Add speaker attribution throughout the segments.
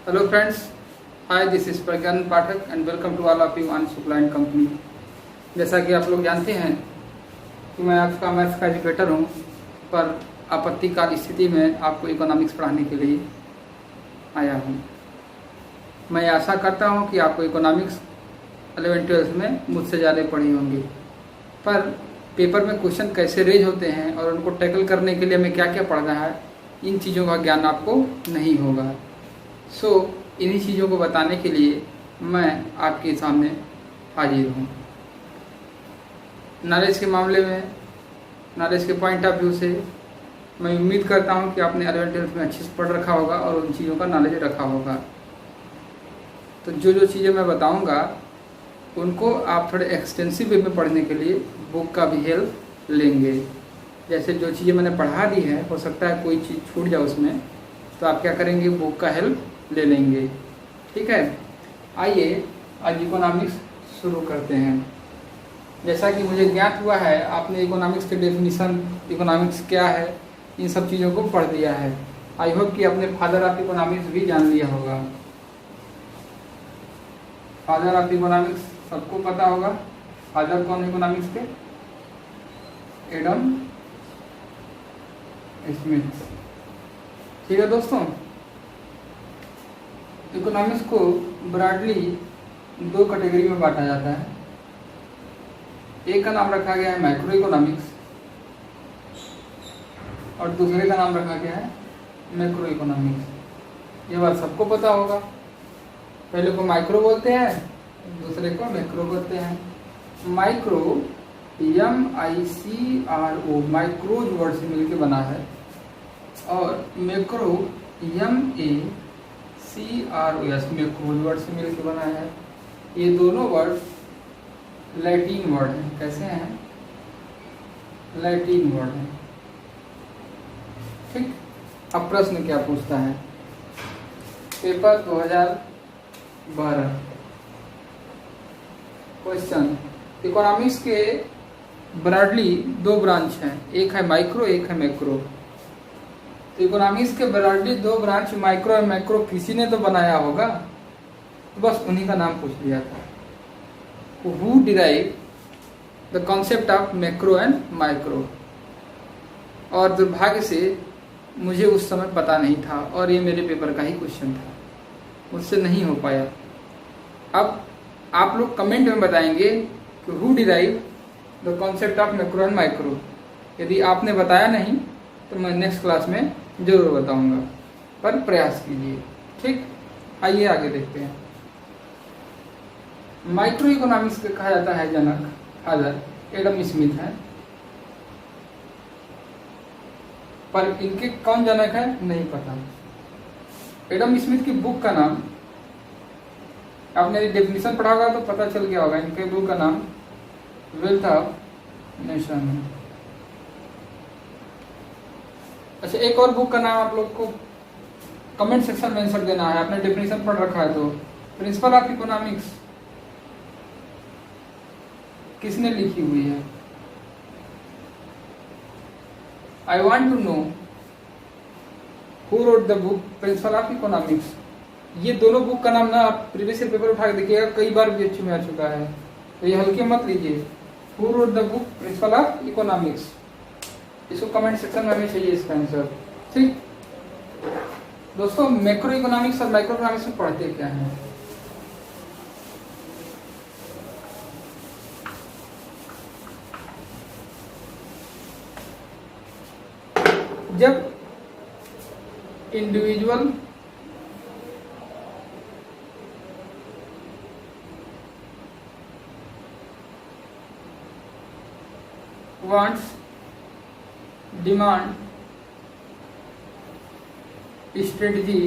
Speaker 1: Hello friends, hi this is Pragyan Pathak and welcome to all of you on Shukla and Company। जैसा कि आप लोग जानते हैं कि मैं आपका मैथ्स का एजुकेटर हूँ, पर आपत्तिकाल स्थिति में आपको इकोनॉमिक्स पढ़ाने के लिए आया हूँ। मैं आशा करता हूँ कि आपको इकोनॉमिक्स 11-12 में मुझसे ज़्यादा पढ़ी होंगी, पर पेपर में क्वेश्चन कैसे रेज होते हैं और उनको टैकल करने के लिए हमें क्या क्या पढ़ना है, इन चीज़ों का ज्ञान आपको नहीं होगा। इन्हीं चीज़ों को बताने के लिए मैं आपके सामने हाजिर हूँ। नॉलेज के मामले में, नॉलेज के पॉइंट ऑफ व्यू से मैं उम्मीद करता हूँ कि आपने 11-12 में अच्छे से पढ़ रखा होगा और उन चीज़ों का नॉलेज रखा होगा। तो जो जो चीज़ें मैं बताऊँगा उनको आप थोड़े एक्सटेंसिव वे में पढ़ने के लिए बुक का भी हेल्प लेंगे। जैसे जो चीज़ें मैंने पढ़ा दी है, हो सकता है कोई चीज़ छूट जाए उसमें, तो आप क्या करेंगे, बुक का हेल्प ले लेंगे। ठीक है, आइए आज इकोनॉमिक्स शुरू करते हैं। जैसा कि मुझे ज्ञात हुआ है आपने इकोनॉमिक्स के डेफिनेशन, इकोनॉमिक्स क्या है, इन सब चीज़ों को पढ़ लिया है। आई होप कि आपने फादर ऑफ इकोनॉमिक्स भी जान लिया होगा। फादर ऑफ इकोनॉमिक्स सबको पता होगा। फादर कौन इकोनॉमिक्स के? Adam Smith. ठीक है दोस्तों, इकोनॉमिक्स को ब्रॉडली दो कैटेगरी में बांटा जाता है। एक का नाम रखा गया है मैक्रो इकोनॉमिक्स और दूसरे का नाम रखा गया है मैक्रो इकोनॉमिक्स। ये बात सबको पता होगा। पहले को माइक्रो बोलते हैं, दूसरे को मैक्रो बोलते हैं। माइक्रो MICRO माइक्रोज वर्ड से मिलकर बना है और मैक्रो MACROS मैक्रोज वर्ड से मिलकर बना है। ये दोनों वर्ड लैटिन वर्ड हैं। कैसे हैं? लैटिन वर्ड हैं। ठीक, अब प्रश्न क्या पूछता है? पेपर 2012 क्वेश्चन, इकोनॉमिक्स के ब्रॉडली दो ब्रांच हैं, एक है माइक्रो, एक है मैक्रो। तो इकोनॉमिक्स के ब्रॉडली दो ब्रांच माइक्रो और मैक्रो किसी ने तो बनाया होगा, तो बस उन्हीं का नाम पूछ लिया था। Who derive the concept of macro and micro. और दुर्भाग्य से मुझे उस समय पता नहीं था और ये मेरे पेपर का ही क्वेश्चन था, मुझसे नहीं हो पाया। अब आप लोग कमेंट में बताएंगे कि who derive the concept of macro and micro. यदि आपने बताया नहीं तो मैं नेक्स्ट क्लास में जरूर बताऊंगा, पर प्रयास कीजिए। ठीक, आइए आगे देखते हैं। माइक्रो इकोनॉमिक्स के कहा जाता है जनक, फादर एडम स्मिथ है, पर इनके कौन जनक है नहीं पता। एडम स्मिथ की बुक का नाम, आपने डेफिनेशन पढ़ा होगा तो पता चल गया होगा। इनके बुक का नाम वेल्थ ऑफ नेशन है। अच्छा, एक और बुक का नाम आप लोग को कमेंट सेक्शन में आंसर देना है। आपने डेफिनेशन पढ़ रखा है तो प्रिंसिपल ऑफ इकोनॉमिक्स किसने लिखी हुई है? I want to know who wrote the book principle of economics. ये दोनों बुक का नाम ना आप प्रीवियस ईयर पेपर उठा के देखिएगा, कई बार भी अच्छे में आ चुका है, तो ये हल्के मत लीजिए। Who wrote the book principle of economics, इसको कमेंट सेक्शन में हमें चाहिए इसका आंसर। ठीक दोस्तों, मैक्रो इकोनॉमिक्स और माइक्रो इकोनॉमिक्स में पढ़ते क्या है? जब individual wants, demand, strategy,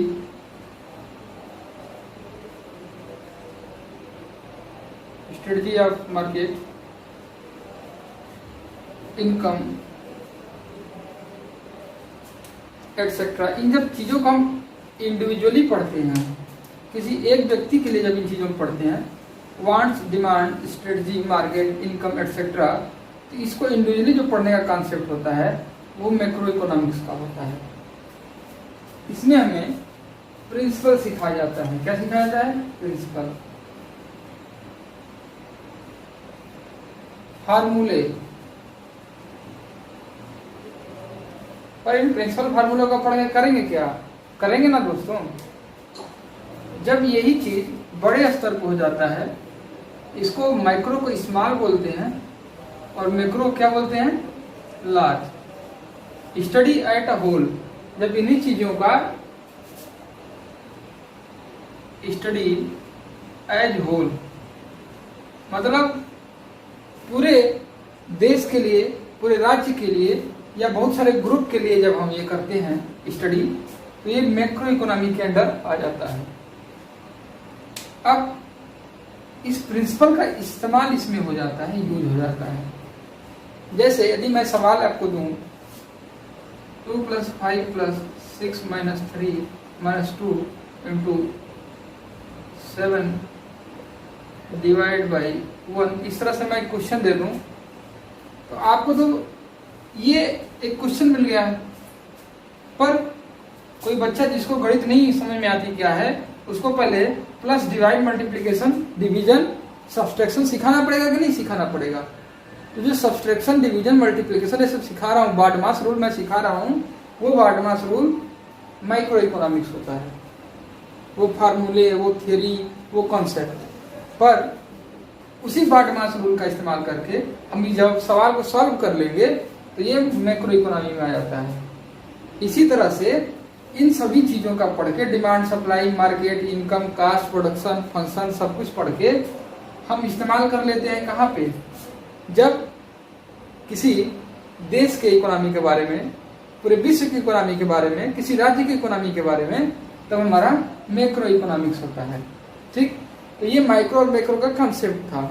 Speaker 1: strategy of market, income etcetera, इन जब चीज़ों को हम इंडिविजुअली पढ़ते हैं, किसी एक व्यक्ति के लिए जब इन चीज़ों को पढ़ते हैं, wants, demand, strategy, market, income etcetera, तो इसको इंडिविजुअली जो पढ़ने का कॉन्सेप्ट होता है वो मैक्रो इकोनॉमिक्स का होता है। इसमें हमें प्रिंसिपल सिखाया जाता है। क्या सिखाया जाता है? प्रिंसिपल। फार्मूले, पर इन प्रिंसिपल फार्मूलों का पढ़ के करेंगे क्या? करेंगे ना दोस्तों। जब यही चीज बड़े स्तर पर हो जाता है, इसको माइक्रो को स्मॉल बोलते हैं और मैक्रो क्या बोलते हैं? Large. Study at a whole, जब इन्हीं चीजों का स्टडी एज होल, मतलब पूरे देश के लिए, पूरे राज्य के लिए या बहुत सारे ग्रुप के लिए जब हम ये करते हैं स्टडी, तो ये मैक्रो इकोनॉमी के अंदर आ जाता है। अब इस प्रिंसिपल का इस्तेमाल इसमें हो जाता है, यूज हो जाता है। जैसे यदि मैं सवाल आपको दूं 2 + 5 + 6 - 3 - 2 × 7 ÷ 1, इस तरह से मैं क्वेश्चन दे दूं, तो आपको तो ये एक क्वेश्चन मिल गया है। पर कोई बच्चा जिसको गणित नहीं समझ में आती क्या है, उसको पहले plus, divide, multiplication, division, subtraction सिखाना पड़ेगा कि नहीं सिखाना पड़ेगा? तो जो सब्सट्रैक्शन, डिवीजन, मल्टीप्लिकेशन ये सब सिखा रहा हूँ, बार्डमास रूल मैं सिखा रहा हूँ, वो बार्डमास रूल माइक्रो इकोनॉमिक्स होता है। वो फार्मूले, वो थ्योरी, वो कॉन्सेप्ट। पर उसी बार्डमास रूल का इस्तेमाल करके हम जब सवाल को सॉल्व कर लेंगे तो ये मैक्रो इकोनॉमी में आ जाता है। इसी तरह से इन सभी चीजों का पढ़ के, demand, supply, market, income, cost, production, function, सब कुछ पढ़ के हम इस्तेमाल कर लेते हैं कहाँ पे? जब किसी देश के इकोनॉमी के बारे में, पूरे विश्व की इकोनॉमी के बारे में, किसी राज्य की इकोनॉमी के बारे में, तब हमारा मैक्रो इकोनॉमिक्स होता है। ठीक, तो ये माइक्रो और मैक्रो का कंसेप्ट था।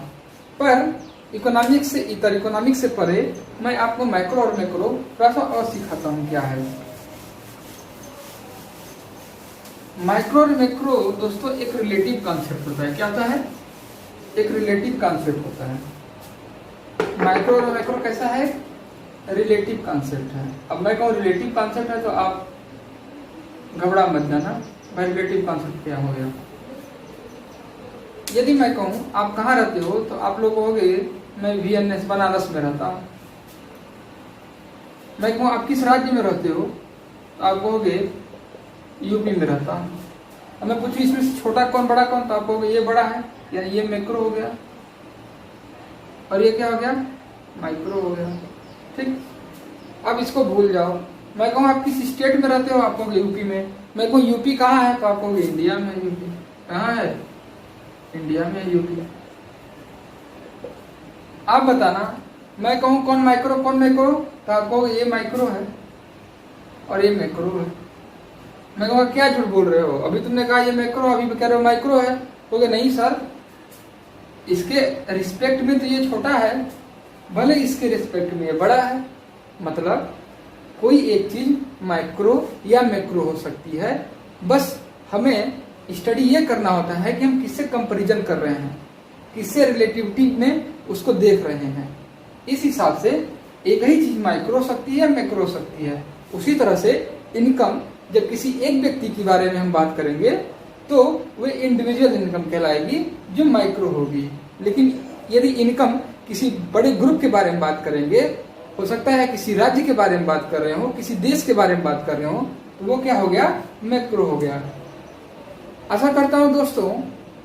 Speaker 1: पर इकोनॉमिक्स से इतर, इकोनॉमिक्स से परे मैं आपको माइक्रो और मैक्रो थोड़ा सा और सिखाता हूँ क्या है। माइक्रो और मैक्रो दोस्तों एक रिलेटिव कॉन्सेप्ट होता है। क्या होता है? एक रिलेटिव कॉन्सेप्ट होता है। माइक्रो और मैक्रो कैसा है? रिलेटिव कॉन्सेप्ट है। अब मैं कहूँ रिलेटिव कॉन्सेप्ट है तो आप घबरा मत जाना, भाई रिलेटिव कॉन्सेप्ट क्या हो गया। यदि मैं कहूँ आप कहाँ रहते हो, तो आप लोग कहोगे मैं VNS बनारस में रहता हूँ। मैं कहूँ आप किस राज्य में रहते हो, तो आप कहोगे यूपी में रहता हूँ। अब मैं पूछूं इसमें से छोटा कौन बड़ा कौन, तो आप कहोगे ये बड़ा है, यानी ये मैक्रो हो गया और ये क्या हो गया? माइक्रो हो गया। ठीक, अब इसको भूल जाओ। मैं कहूँ आप किस स्टेट में रहते हो, आप कहोगे यूपी में। मैं कहूँ यूपी कहाँ है, तो आप कहोगे इंडिया में। यूपी कहाँ है? इंडिया में यूपी। आप बताना, मैं कहूँ कौन माइक्रो कौन मैक्रो, तो आप कहोगे ये माइक्रो है और ये मैक्रो है। मैं कहूँगा क्या झूठ बोल रहे हो, अभी तुमने कहा ये मैक्रो, अभी कह रहे हो माइक्रो है। कहोगे नहीं सर, इसके रिस्पेक्ट में तो ये छोटा है, भले इसके रिस्पेक्ट में ये बड़ा है। मतलब कोई एक चीज माइक्रो या मैक्रो हो सकती है, बस हमें स्टडी ये करना होता है कि हम किससे कंपैरिजन कर रहे हैं, किससे रिलेटिविटी में उसको देख रहे हैं। इस हिसाब से एक ही चीज माइक्रो हो सकती है, मैक्रो हो सकती है। उसी तरह से इनकम, जब किसी एक व्यक्ति के बारे में हम बात करेंगे तो वह इंडिविजुअल इनकम कहलाएगी, जो माइक्रो होगी। लेकिन यदि इनकम किसी बड़े ग्रुप के बारे में बात करेंगे, हो सकता है किसी राज्य के बारे में बात कर रहे हो, किसी देश के बारे में बात कर रहे हो, तो वो क्या हो गया? मैक्रो हो गया। आशा करता हूं दोस्तों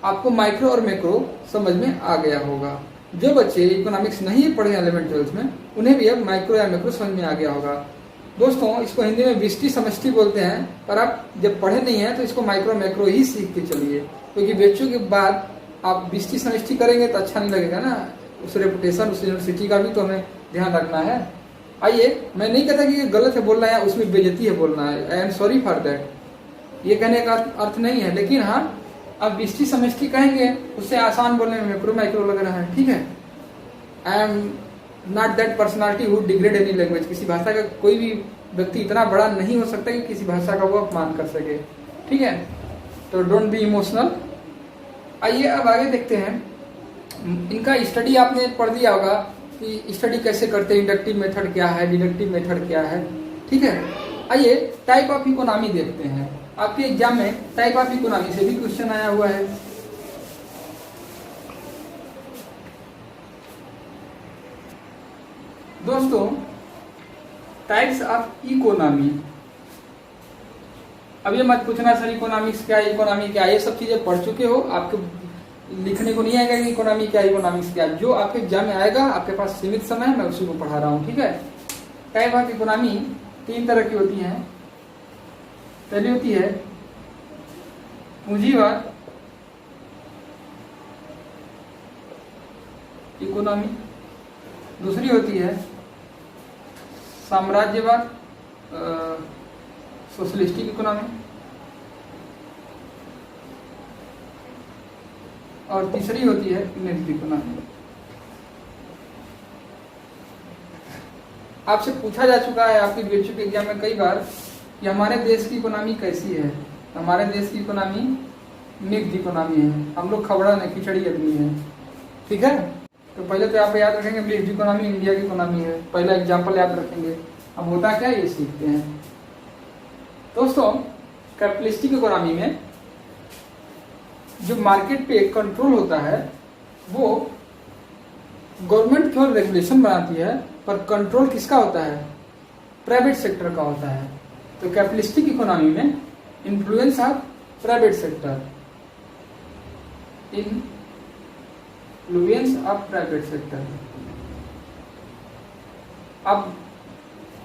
Speaker 1: आपको माइक्रो और मैक्रो समझ में आ गया होगा। जो बच्चे इकोनॉमिक्स नहीं पढ़े 11th-12th में, उन्हें भी अब माइक्रो या मैक्रो समझ में आ गया होगा। दोस्तों इसको हिंदी में विष्टि समष्टि बोलते हैं, पर आप जब पढ़े नहीं है तो इसको माइक्रो मैक्रो ही सीख के चलिए, क्योंकि बच्चों के बाद आप विष्टि समष्टि करेंगे तो अच्छा नहीं लगेगा ना। उस रेपुटेशन, उस यूनिवर्सिटी का भी तो हमें ध्यान रखना है। आइए, मैं नहीं कहता कि गलत है बोलना है, उसमें बेइज्जती है बोलना है, I am sorry for that, ये कहने का अर्थ नहीं है। लेकिन हाँ, अब विष्टि समष्टि कहेंगे उससे आसान बोलने में मैक्रो माइक्रो लग रहा है। ठीक है, I am not that personality who degrade any language. किसी भाषा का कोई भी व्यक्ति इतना बड़ा नहीं हो सकता कि किसी भाषा का वो अपमान कर सके। ठीक है, तो डोंट बी इमोशनल। आइए अब आगे देखते हैं। इनका स्टडी आपने पढ़ दिया होगा कि स्टडी कैसे करते हैं, इंडक्टिव मेथड क्या है, डिडक्टिव मेथड क्या है। ठीक है, आइए टाइप ऑफ इकोनॉमी देखते हैं। आपके एग्जाम में टाइप ऑफ इकोनॉमी से भी क्वेश्चन आया हुआ है। दोस्तों, टाइप्स ऑफ इकोनॉमी, अब ये मत पूछना सर इकोनॉमिक्स क्या है, इकोनॉमी क्या है, ये सब चीजें पढ़ चुके हो, आपको लिखने को नहीं आएगा कि इकोनॉमी क्या है, इकोनॉमिक्स क्या है। जो आपके एग्जाम में आएगा, आपके पास सीमित समय है, मैं उसी को पढ़ा रहा हूँ, ठीक है। टाइप ऑफ इकोनॉमी 3 तरह की होती हैं। पहली होती है पूंजीवाद इकोनॉमी, दूसरी होती है साम्राज्यवाद सोशलिस्टिक इकोनॉमी, और तीसरी होती है मिक्स्ड इकोनॉमी। आपसे पूछा जा चुका है आपकी बीएचयू के एग्जाम में कई बार कि हमारे देश की इकोनॉमी कैसी है। हमारे देश की इकोनॉमी मिक्स्ड इकोनॉमी है, हम लोग खबड़ा नहीं खिचड़ी आदमी है, ठीक है। तो पहले तो आप याद रखेंगे मिक्स्ड इकोनॉमी इंडिया की इकोनॉमी है, पहला एग्जाम्पल याद रखेंगे। अब होता क्या है ये सीखते हैं। दोस्तों, कैपिटलिस्टिक इकोनॉमी में जो मार्केट पे कंट्रोल होता है वो गवर्नमेंट केवल रेगुलेशन बनाती है, पर कंट्रोल किसका होता है? प्राइवेट सेक्टर का होता है। तो कैपिटलिस्टिक इकोनॉमी में influence of private sector, influence of private sector. अब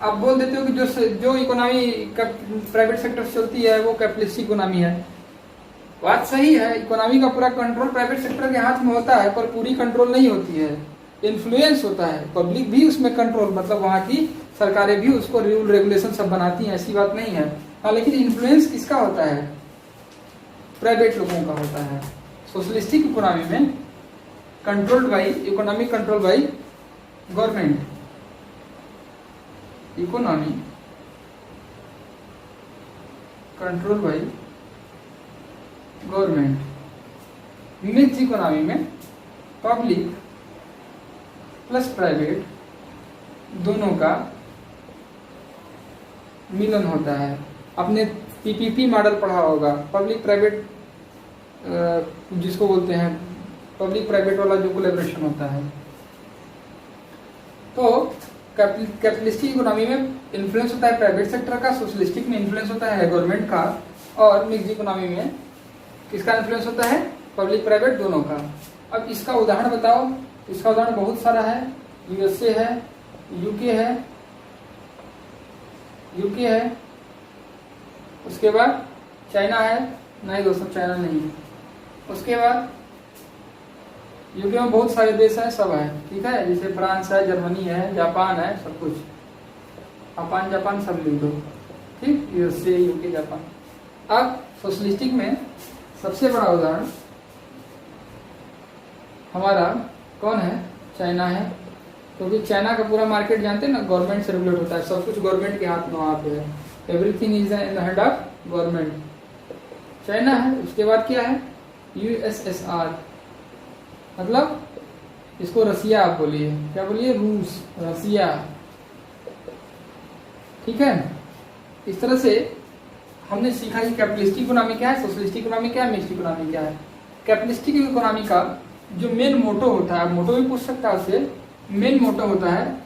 Speaker 1: आप बोल देते हो कि जो इकोनॉमी प्राइवेट सेक्टर से चलती है वो कैपिटलिस्टिक इकोनॉमी है। बात सही है, इकोनॉमी का पूरा कंट्रोल प्राइवेट सेक्टर के हाथ में होता है, पर पूरी कंट्रोल नहीं होती है, इन्फ्लुएंस होता है। पब्लिक भी उसमें कंट्रोल, मतलब वहाँ की सरकारें भी उसको रूल रेगुलेशन सब बनाती हैं, ऐसी बात नहीं है। हाँ, लेकिन इन्फ्लुएंस किसका होता है? प्राइवेट लोगों का होता है। सोशलिस्टिक इकोनॉमी में controlled by economic control by government, economy control by government. Mixed economy में पब्लिक प्लस प्राइवेट दोनों का मिलन होता है। आपने पीपीपी मॉडल पढ़ा होगा, पब्लिक प्राइवेट जिसको बोलते हैं, पब्लिक प्राइवेट वाला जो कोलैबोरेशन होता है। तो कैपिटलिस्टिक इकोनॉमी में इन्फ्लुएंस होता है प्राइवेट सेक्टर का, सोशलिस्टिक में इन्फ्लुएंस होता है गवर्नमेंट का, और मिक्स्ड इकोनॉमी में किसका इन्फ्लुएंस होता है? पब्लिक प्राइवेट दोनों का। अब इसका उदाहरण बताओ। इसका उदाहरण बहुत सारा है। यूएसए है, यूके है, उसके बाद चाइना है, नहीं दोस्तों चाइना नहीं, उसके बाद यूके में बहुत सारे देश हैं, सब है, ठीक है, जैसे फ्रांस है, जर्मनी है, जापान है, सब कुछ, जापान सब लिख दो, ठीक, यूएसए, यूके, जापान। अब सोशलिस्टिक में सबसे बड़ा उदाहरण हमारा कौन है? चाइना है, क्योंकि चाइना का पूरा मार्केट जानते हैं ना, गवर्नमेंट से रेगुलेट होता है, सब कुछ गवर्नमेंट के हाथ में वहाँ पे है, everything is in the hand of government. China है, उसके बाद क्या है? यूएसएसआर, मतलब इसको रसिया आप बोलिए, क्या बोलिए? रूस, रसिया, ठीक है। इस तरह से हमने सीखा कि कैपिटलिस्टिक इकोनॉमी क्या है, सोशलिस्टिक इकोनॉमी क्या है, मिक्स्ड इकोनॉमी क्या है। कैपिटलिस्टिक इकोनॉमी का जो मेन मोटो होता है, मोटो भी पूछ सकता है उससे, मेन मोटो होता है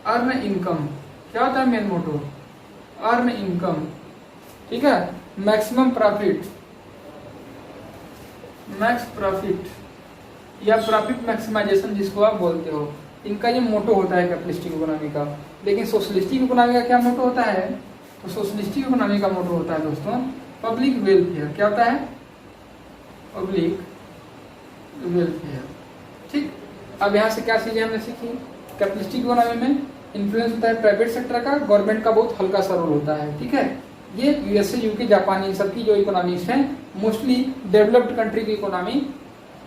Speaker 1: अर्न इनकम। क्या होता है मेन मोटो? अर्न इनकम, ठीक है, मैक्सिमम प्रॉफिट, मैक्स प्रॉफिट या प्रॉफिट मैक्सिमाइजेशन जिसको आप बोलते हो, इनका ये मोटो होता है कैपिटलिस्टिक इकोनॉमी का। लेकिन सोशलिस्टिक इकोनॉमी का क्या मोटो होता है? तो सोशलिस्टिक इकोनॉमी का मोटो होता है दोस्तों पब्लिक वेलफेयर। क्या होता है? पब्लिक वेलफेयर, ठीक। अब यहाँ से क्या चीजें हमने सीखी? कैपिटलिस्टिक इकोनॉमी में इन्फ्लुएंस होता है प्राइवेट सेक्टर का, गवर्नमेंट का बहुत हल्का सा रोल होता है, ठीक है। ये यूएसए, यूके, जापान, इन सबकी जो इकोनॉमीज हैं, मोस्टली डेवलप्ड कंट्री की इकोनॉमी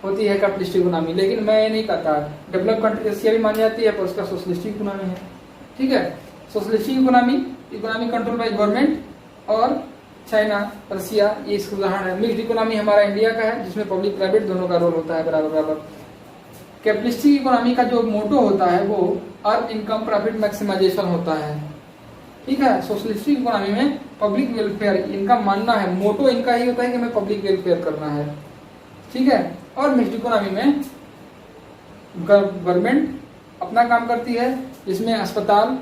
Speaker 1: होती है कैपिटलिस्टिक इकोनॉमी। लेकिन मैं ये नहीं कहता, डेवलप कंट्री रसिया भी मानी जाती है, पर उसका सोशलिस्टिक इकोनॉमी है, ठीक है। Socialistic economy control by government, और चाइना, रसिया, ये इसका उदाहरण है। मिक्स्ड इकोनॉमी हमारा इंडिया का है, जिसमें पब्लिक प्राइवेट दोनों का रोल होता है बराबर बराबर। कैपिटलिस्टिक इकोनॉमी का जो मोटो होता है वो अर्न इनकम प्रॉफिट मैक्सिमाइजेशन होता है, ठीक है। सोशलिस्टिक इकोनॉमी में पब्लिक वेलफेयर इनका मानना है, मोटो इनका ही होता है कि हमें पब्लिक वेलफेयर करना है, ठीक है। और मिक्स्ड इकोनॉमी में गवर्नमेंट अपना काम करती है, जिसमें अस्पताल,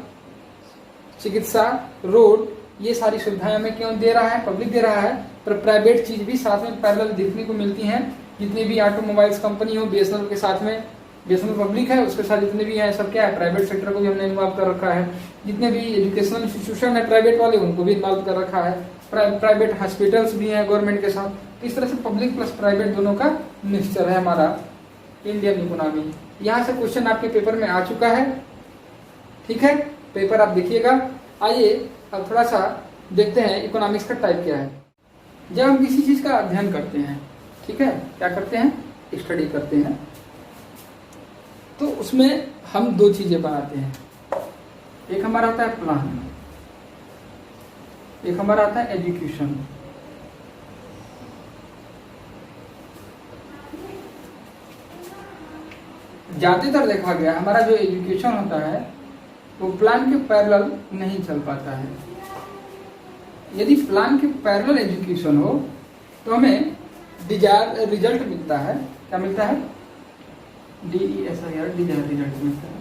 Speaker 1: चिकित्सा, रोड, ये सारी सुविधाएं हमें क्यों दे रहा है, पब्लिक दे रहा है। पर प्राइवेट चीज भी साथ में पैरेलल देखने को मिलती हैं। जितनी भी ऑटोमोबाइल्स कंपनी हो, बीएसएनएल के साथ में, बीएसएनएल पब्लिक है, उसके साथ जितने भी हैं सब क्या है, प्राइवेट सेक्टर को भी हमने इन्वॉल्व कर रखा है। जितने भी एजुकेशनल इंस्टीट्यूशन है प्राइवेट वाले, उनको भी इन्वॉल्व कर रखा है। प्राइवेट हॉस्पिटल्स भी हैं गवर्नमेंट के साथ। इस तरह से पब्लिक प्लस प्राइवेट दोनों का मिक्सचर है हमारा इंडियन इकोनॉमी। यहाँ से क्वेश्चन आपके पेपर में आ चुका है, ठीक है। पेपर आप देखिएगा। आइए अब थोड़ा सा देखते हैं इकोनॉमिक्स का टाइप क्या है। जब हम किसी चीज का अध्ययन करते हैं, ठीक है, क्या करते हैं, स्टडी करते हैं, तो उसमें हम दो चीजें बनाते हैं। एक हमारा आता है प्लान, एक हमारा आता है एजुकेशन। ज्यादातर देखा गया हमारा जो एजुकेशन होता है वो प्लान के पैरेलल नहीं चल पाता है। यदि प्लान के पैरेलल एजुकेशन हो तो हमें डिजायर रिजल्ट मिलता है। क्या मिलता है, DESIR, डिजायर रिजल्ट मिलता है।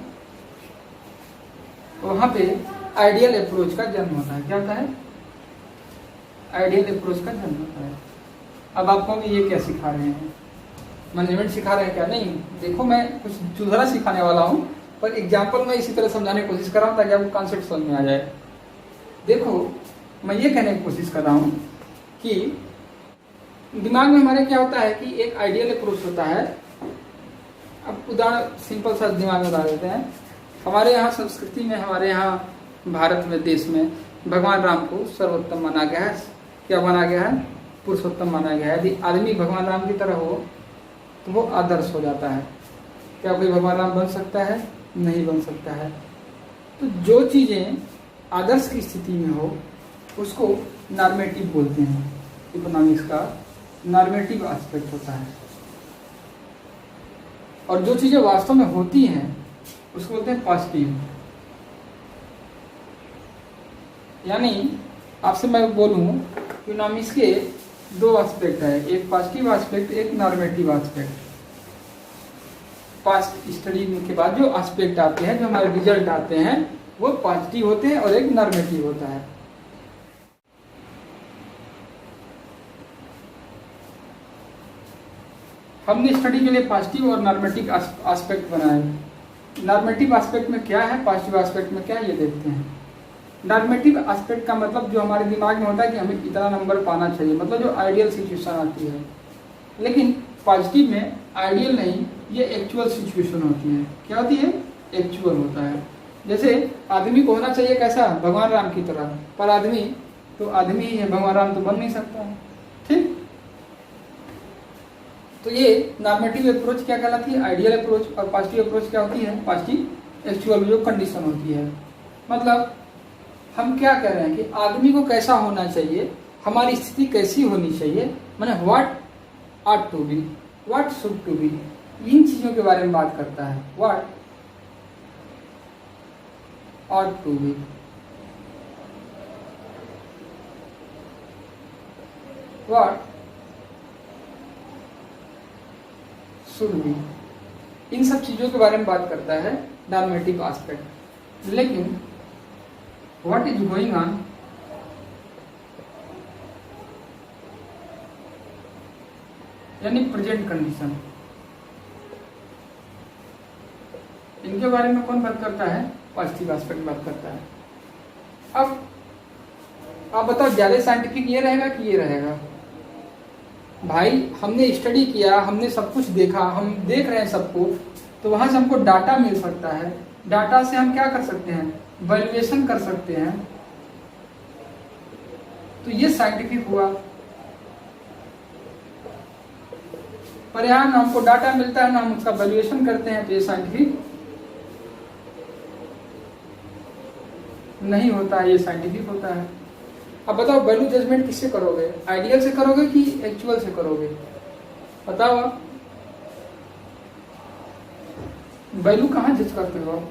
Speaker 1: वहां पे आइडियल अप्रोच का जन्म होता है। क्या होता है, आइडियल अप्रोच का जन्म होता है। अब आप कहोगे ये क्या सिखा रहे हैं, मैनेजमेंट सिखा रहे हैं क्या? नहीं, देखो मैं कुछ सुधारा सिखाने वाला हूँ, पर एग्जाम्पल में इसी तरह समझाने की कोशिश कर रहा हूँ ताकि आपको कॉन्सेप्ट समझ में आ जाए। देखो मैं ये कहने की कोशिश कर रहा हूँ कि दिमाग में हमारे क्या होता है कि एक आइडियल अप्रोच होता है। अब उदाहरण सिंपल सा दिमाग में बता देते हैं। हमारे यहाँ संस्कृति में, हमारे यहाँ भारत में, देश में भगवान राम को सर्वोत्तम माना गया है। क्या माना गया है, पुरुषोत्तम माना गया है। यदि आदमी भगवान राम की तरह हो तो वो आदर्श हो जाता है। क्या कोई भगवान राम बन सकता है? नहीं बन सकता है। तो जो चीजें आदर्श की स्थिति में हो उसको नॉर्मेटिव बोलते हैं। इकोनॉमिक्स का नॉर्मेटिव एस्पेक्ट होता है। और जो चीजें वास्तव में होती हैं उसको बोलते हैं पॉजिटिव। यानी आपसे मैं बोलूं इकोनॉमिक्स के दो एस्पेक्ट है, एक पॉजिटिव एस्पेक्ट, एक नॉर्मेटिव एस्पेक्ट। पास्ट स्टडी के बाद जो एस्पेक्ट आते हैं, जो हमारे रिजल्ट आते हैं, वो पॉजिटिव होते हैं और एक नॉर्मेटिव होता है। हमने स्टडी के लिए पॉजिटिव और नॉर्मेटिव एस्पेक्ट बनाए। नॉर्मेटिव एस्पेक्ट में क्या है, पॉजिटिव एस्पेक्ट में क्या है, ये देखते हैं। नॉर्मेटिव एस्पेक्ट का मतलब जो हमारे दिमाग में होता है कि हमें इतना नंबर पाना चाहिए, मतलब जो आइडियल सिचुएशन आती है। लेकिन पॉजिटिव में आइडियल नहीं, ये एक्चुअल सिचुएशन होती है। क्या होती है, एक्चुअल होता है। जैसे आदमी को होना चाहिए कैसा, भगवान राम की तरह, पर आदमी तो आदमी ही है, भगवान राम तो बन नहीं सकता है, ठीक। तो ये नॉर्मेटिव अप्रोच क्या कहलाती है, आइडियल अप्रोच। और पॉजिटिव अप्रोच क्या होती है, पॉजिटिव एक्चुअल जो कंडीशन होती है। मतलब हम क्या कह रहे हैं कि आदमी को कैसा होना चाहिए, हमारी स्थिति कैसी होनी चाहिए, माने what ought to be, what should to be, इन चीजों के बारे में बात करता है। what ought to be, what should be, इन सब चीजों के बारे में बात करता है नॉर्मेटिव एस्पेक्ट। लेकिन what is going on, यानी प्रेजेंट कंडीशन, इनके बारे में कौन बात करता है, पॉजिटिव एस्पेक्ट बात करता है। अब आप बताओ ज्यादा साइंटिफिक ये रहेगा कि ये रहेगा? भाई हमने स्टडी किया, हमने सब कुछ देखा, हम देख रहे हैं सब कुछ, तो वहां से हमको डाटा मिल सकता है। डाटा से हम क्या कर सकते हैं, वैल्यूएशन कर सकते हैं। तो ये साइंटिफिक हुआ। पर यहाँ ना हमको डाटा मिलता है ना हम उसका वैल्यूएशन करते हैं, तो ये साइंटिफिक नहीं होता है, ये साइंटिफिक होता है। अब बताओ वैल्यू जजमेंट किससे करोगे, आइडियल से करोगे कि एक्चुअल से करोगे? बताओ आप, वैल्यू कहाँ जज करते हो?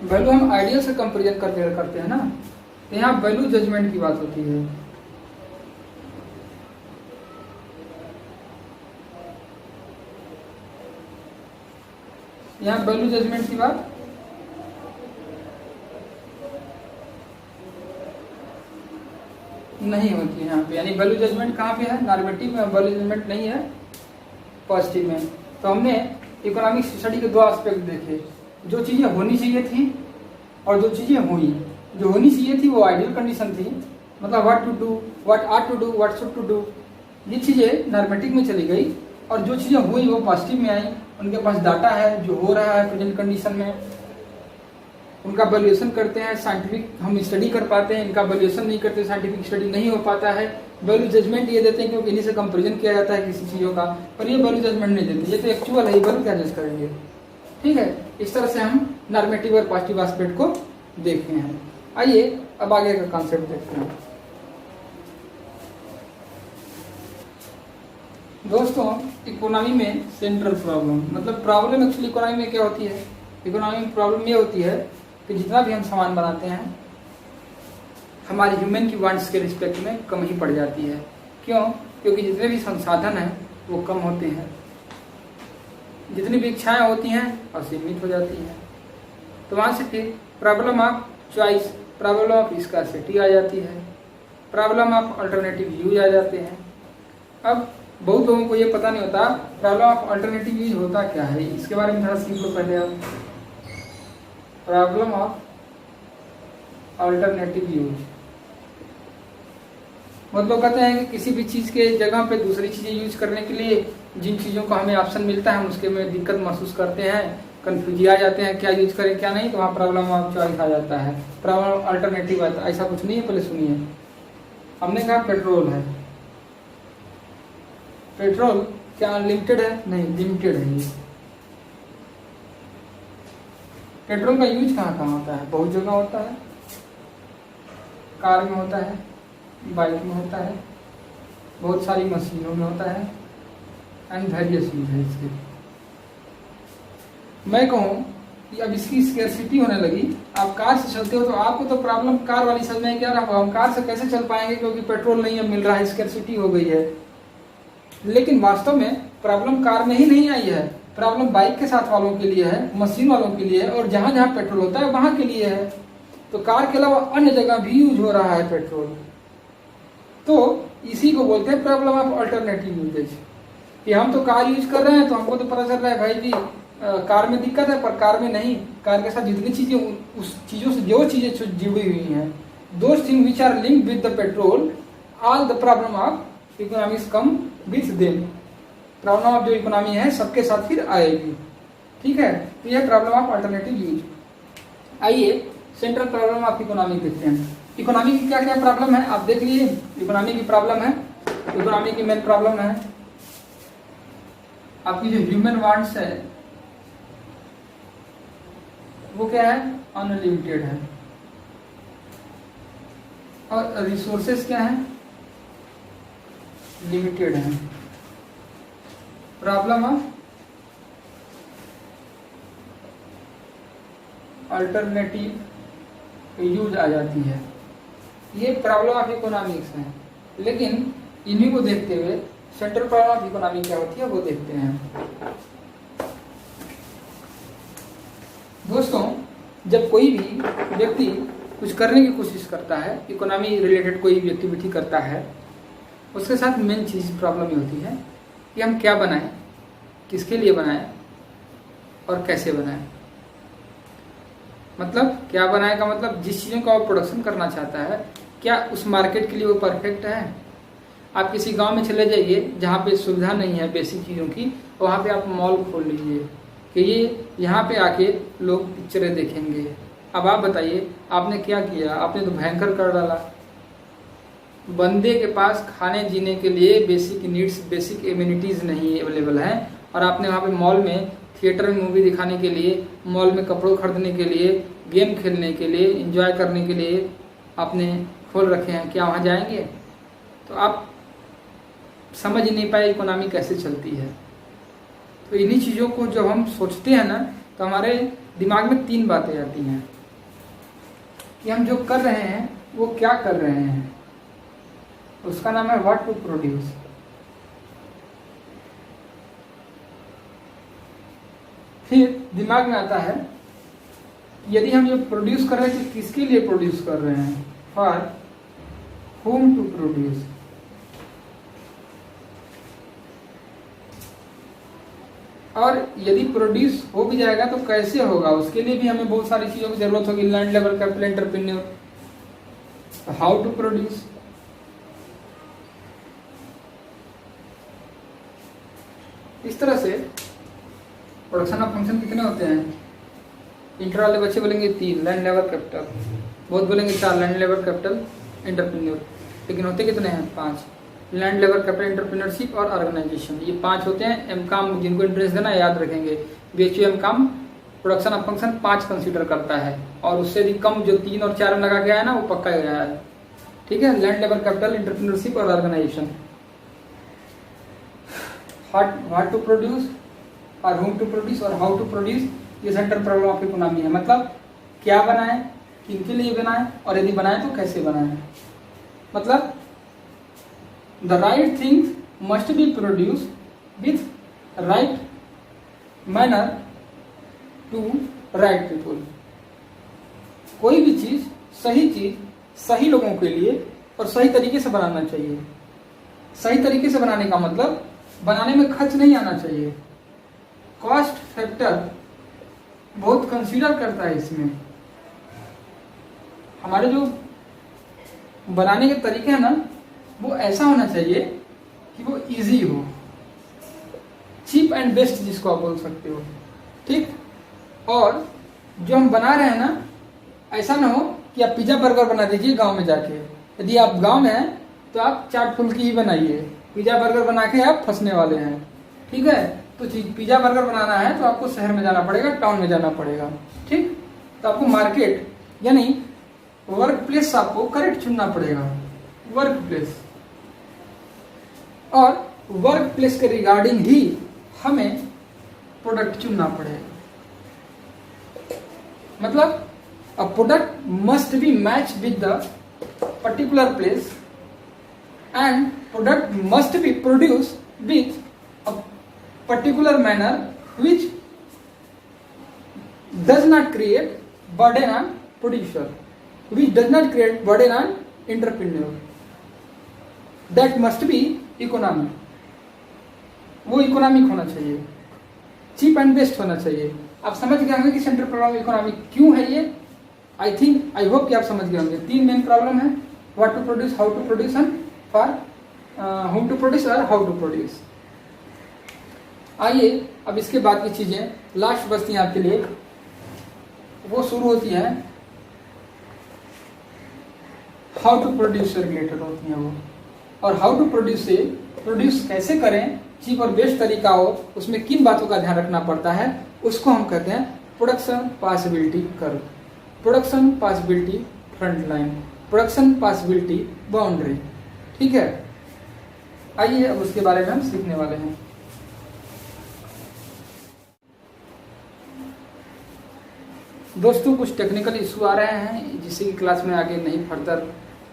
Speaker 1: वैल्यू हम आइडियल से कंपेरिजन करके करते हैं ना, तो यहाँ वैल्यू जजमेंट की बात होती है। यहाँ वैल्यू जजमेंट की बात नहीं होती है यहाँ पे, यानी वैल्यू जजमेंट कहाँ पे है, नॉर्मेटिव में, वैल्यू जजमेंट नहीं है पॉजिटिव में। तो हमने इकोनॉमिक स्टडी के दो एस्पेक्ट देखे, जो चीज़ें होनी चाहिए थी और जो चीज़ें हुई। जो होनी चाहिए थी वो आइडियल कंडीशन थी, मतलब what to do, what are to do, what should to do, ये चीज़ें नॉर्मेटिव में चली गई। और जो चीज़ें हुई वो पॉजिटिव में आई, उनके पास डाटा है जो हो रहा है प्रेजेंट कंडीशन में, उनका वैल्यूएशन करते हैं, साइंटिफिक हम स्टडी कर पाते हैं, इनका वैल्यूएशन नहीं करते, साइंटिफिक स्टडी नहीं हो पाता है। वैल्यू जजमेंट ये देते हैं क्योंकि इन्हीं से कंपेरिजन किया जाता है किसी चीज़ों का, पर ये वैल्यू जजमेंट नहीं देते, ये तो एक्चुअल है, वैल्यू क्या जज करेंगे। ठीक है, इस तरह से हम नॉर्मेटिव और पॉजिटिव एस्पेक्ट को देखते हैं। आइए अब आगे का कॉन्सेप्ट देखते हैं। दोस्तों, इकोनॉमी में सेंट्रल प्रॉब्लम, मतलब प्रॉब्लम एक्चुअली इकोनॉमी में क्या होती है, इकोनॉमी में प्रॉब्लम ये होती है कि जितना भी हम सामान बनाते हैं हमारी ह्यूमन की वांट्स के रिस्पेक्ट में कम ही पड़ जाती है। क्यों? क्योंकि जितने भी संसाधन हैं वो कम होते हैं, जितनी भी इच्छाएं होती हैं असीमित हो जाती हैं। तो वहाँ से फिर problem of choice, problem of scarcity आ जाती है, प्रॉब्लम ऑफ अल्टरनेटिव यूज आ जाते हैं। अब बहुत लोगों को ये पता नहीं होता प्रॉब्लम ऑफ अल्टरनेटिव यूज होता क्या है, इसके बारे में थोड़ा सीखो पहले आप। प्रॉब्लम ऑफ अल्टरनेटिव यूज मतलब कहते हैं कि किसी भी चीज़ के जगह पे दूसरी चीज़ें यूज करने के लिए जिन चीज़ों का हमें ऑप्शन मिलता है हम उसके में दिक्कत महसूस करते हैं, कंफ्यूज आ जाते हैं क्या यूज करें क्या नहीं, तो वहाँ प्रॉब्लम ऑफ चॉइस आ जाता है, प्रॉब्लम अल्टरनेटिव आता है। ऐसा कुछ नहीं है, पहले सुनिए। हमने कहा पेट्रोल है, पेट्रोल क्या अनलिमिटेड है? नहीं, लिमिटेड है। ये पेट्रोल का यूज कहाँ कहाँ होता है? बहुत जगह होता है, कार में होता है, बाइक में होता है, बहुत सारी मशीनों में होता है, एंड वेरियस यूज है इसके। मैं कहूँ कि अब इसकी स्केर्सिटी होने लगी, आप कार से चलते हो तो आपको तो प्रॉब्लम कार वाली समझ में क्या रहा, हम कार से कैसे चल पाएंगे क्योंकि पेट्रोल नहीं अब मिल रहा है, स्केर्सिटी हो गई है। लेकिन वास्तव में प्रॉब्लम कार में ही नहीं आई है, प्रॉब्लम बाइक के साथ वालों के लिए है, मशीन वालों के लिए है, और जहां जहां पेट्रोल होता है वहां के लिए है। तो कार के अलावा अन्य जगह भी यूज हो रहा है पेट्रोल, तो इसी को बोलते हैं प्रॉब्लम ऑफ अल्टरनेटिव यूजेज। कि हम तो कार यूज कर रहे हैं तो हमको तो पता चल रहा है भाई जी कार में दिक्कत है, पर कार में नहीं, कार के साथ जितनी चीजें उस चीजों से जो चीजें जुड़ी हुई हैं, those thing which are linked with the petrol, all the problem of economics come with them. Problem of जो इकोनॉमी है सबके साथ फिर आएगी। ठीक है, तो यह प्रॉब्लम ऑफ अल्टरनेटिव यूज। आइए सेंट्रल प्रॉब्लम ऑफ इकोनॉमी देखते हैं। इकोनॉमी की क्या क्या प्रॉब्लम है आप देख लीजिए। इकोनॉमी की प्रॉब्लम है, इकोनॉमी की मेन प्रॉब्लम है आपकी जो ह्यूमन वांट्स है वो क्या है, अनलिमिटेड है, और रिसोर्सेस क्या है, लिमिटेड है। प्रॉब्लम ऑफ अल्टरनेटिव यूज आ जाती है, ये प्रॉब्लम ऑफ इकोनॉमिक्स है। लेकिन इन्हीं को देखते हुए सेंट्रल प्रॉब्लम ऑफ इकोनॉमी क्या होती है वो देखते हैं। दोस्तों, जब कोई भी व्यक्ति कुछ करने की कोशिश करता है, इकोनॉमी रिलेटेड कोई भी एक्टिविटी करता है, उसके साथ मेन चीज प्रॉब्लम ये होती है कि हम क्या बनाएं, किसके लिए बनाएं और कैसे बनाएं। मतलब क्या बनाए का मतलब जिस चीज़ों का वो प्रोडक्शन करना चाहता है क्या उस मार्केट के लिए वो परफेक्ट है। आप किसी गांव में चले जाइए जहाँ पे सुविधा नहीं है बेसिक चीज़ों की, वहाँ पे आप मॉल खोल लीजिए कि ये यहाँ पे आके लोग पिक्चरें देखेंगे। अब आप बताइए आपने क्या किया, आपने तो भयंकर कर डाला। बंदे के पास खाने जीने के लिए बेसिक नीड्स, बेसिक एम्यूनिटीज़ नहीं अवेलेबल हैं, और आपने वहाँ पे मॉल में थिएटर में मूवी दिखाने के लिए, मॉल में कपड़ों खरीदने के लिए, गेम खेलने के लिए, एंजॉय करने के लिए आपने खोल रखे हैं। क्या वहाँ जाएंगे? तो आप समझ ही नहीं पाए इकोनॉमी कैसे चलती है। तो इन्हीं चीज़ों को जब हम सोचते हैं ना तो हमारे दिमाग में तीन बातें आती हैं। कि हम जो कर रहे हैं वो क्या कर रहे हैं, उसका नाम है व्हाट टू प्रोड्यूस। फिर दिमाग में आता है यदि हम ये प्रोड्यूस कर रहे हैं तो किसके लिए प्रोड्यूस कर रहे हैं, फॉर whom टू प्रोड्यूस। और यदि प्रोड्यूस हो भी जाएगा तो कैसे होगा, उसके लिए भी हमें बहुत सारी चीजों की जरूरत होगी, लैंड लेवल capital entrepreneur, how to produce. इस तरह से प्रोडक्शन ऑफ फंक्शन कितने होते हैं, इंटर वाले बच्चे बोलेंगे 3 लैंड लेवल कैपिटल, बहुत बोलेंगे 4 लैंड लेवल कैपिटल एंटरप्रेन्योर, लेकिन होते कितने हैं 5, लैंड लेवल कैपिटल एंटरप्रेन्योरशिप और ऑर्गेनाइजेशन, ये 5 होते हैं। एमकॉम जिनको इंटरेस्ट देना याद रखेंगे, BHU MCom production of function 5 consider करता है, और उससे भी कम जो 3 और 4 लगा के आया ना वो पक्का गया है, ठीक है। लैंड लेवल कैपिटल एंटरप्रेन्योरशिप और ऑर्गेनाइजेशन, व्हाट टू प्रोड्यूस और whom टू प्रोड्यूस और हाउ टू प्रोड्यूस, ये सेंट्रल प्रॉब्लम ऑफ इकोनॉमी है। मतलब क्या बनाए, किनके लिए बनाए, और यदि बनाए तो कैसे बनाए। मतलब the right things must be produce with right manner to right people. कोई भी चीज सही लोगों के लिए और सही तरीके से बनाना चाहिए। सही तरीके से बनाने का मतलब बनाने में खर्च नहीं आना चाहिए, कॉस्ट फैक्टर बहुत कंसीडर करता है इसमें। हमारे जो बनाने के तरीके हैं ना वो ऐसा होना चाहिए कि वो इजी हो, चीप एंड बेस्ट जिसको आप बोल सकते हो, ठीक। और जो हम बना रहे हैं ना ऐसा ना हो कि आप पिज्जा बर्गर बना दीजिए गांव में जाके। यदि आप गांव में हैं तो आप चाट फुल्की ही बनाइए, पिज्जा बर्गर बना के आप फंसने वाले हैं, ठीक है। तो पिज्जा बर्गर बनाना है तो आपको शहर में जाना पड़ेगा, टाउन में जाना पड़ेगा, ठीक। तो आपको मार्केट यानी वर्क प्लेस आपको करेक्ट चुनना पड़ेगा, वर्क प्लेस। और वर्क प्लेस के रिगार्डिंग ही हमें प्रोडक्ट चुनना पड़ेगा। मतलब a product must be match with the particular place and product must be produce with a particular manner which does not create burden on producer, which does not create burden on entrepreneur. That must be economic. वो economic होना चाहिए, cheap and best होना चाहिए। आप समझ गए होंगे कि सेंट्रल प्रॉब्लम इकोनॉमिक क्यों है ये। आई होप कि आप समझ गए होंगे। 3 मेन प्रॉब्लम है, what to produce, how to produce and for whom to produce और हाउ टू प्रोड्यूस। आइए अब इसके बाद की चीजें लास्ट बचती हैं आपके लिए, वो शुरू होती है हाउ टू प्रोड्यूस से रिलेटेड होती हैं वो। और हाउ टू प्रोड्यूस से प्रोड्यूस कैसे करें, चीप और बेस्ट तरीका हो, उसमें किन बातों का ध्यान रखना पड़ता है, उसको हम कहते हैं production possibility curve, production possibility front line, production possibility boundary, ठीक है। आइए अब उसके बारे में हम सीखने वाले हैं। दोस्तों कुछ टेक्निकल इशू आ रहे हैं जिससे कि क्लास में आगे नहीं फर्दर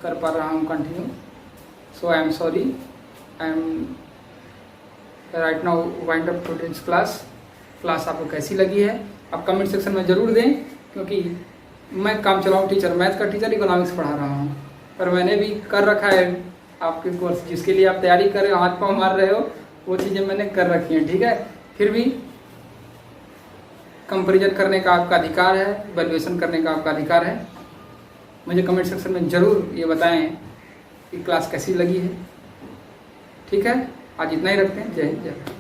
Speaker 1: कर पा रहा हूँ continue, so I am sorry. I am right now wind up today's class आपको कैसी लगी है आप कमेंट सेक्शन में ज़रूर दें, क्योंकि मैं काम चलाऊँ टीचर, मैथ का टीचर इकोनॉमिक्स पढ़ा रहा हूँ, पर मैंने भी कर रखा है आपके कोर्स जिसके लिए आप तैयारी कर रहे हो, हाथ पाँव मार रहे हो, वो चीज़ें मैंने कर रखी हैं, ठीक है। फिर भी कंपैरिजन करने का आपका अधिकार है, वैल्यूएशन करने का आपका अधिकार है। मुझे कमेंट सेक्शन में ज़रूर ये बताएं कि क्लास कैसी लगी है, ठीक है। आज इतना ही रखते हैं। जय हिंद, जय भारत।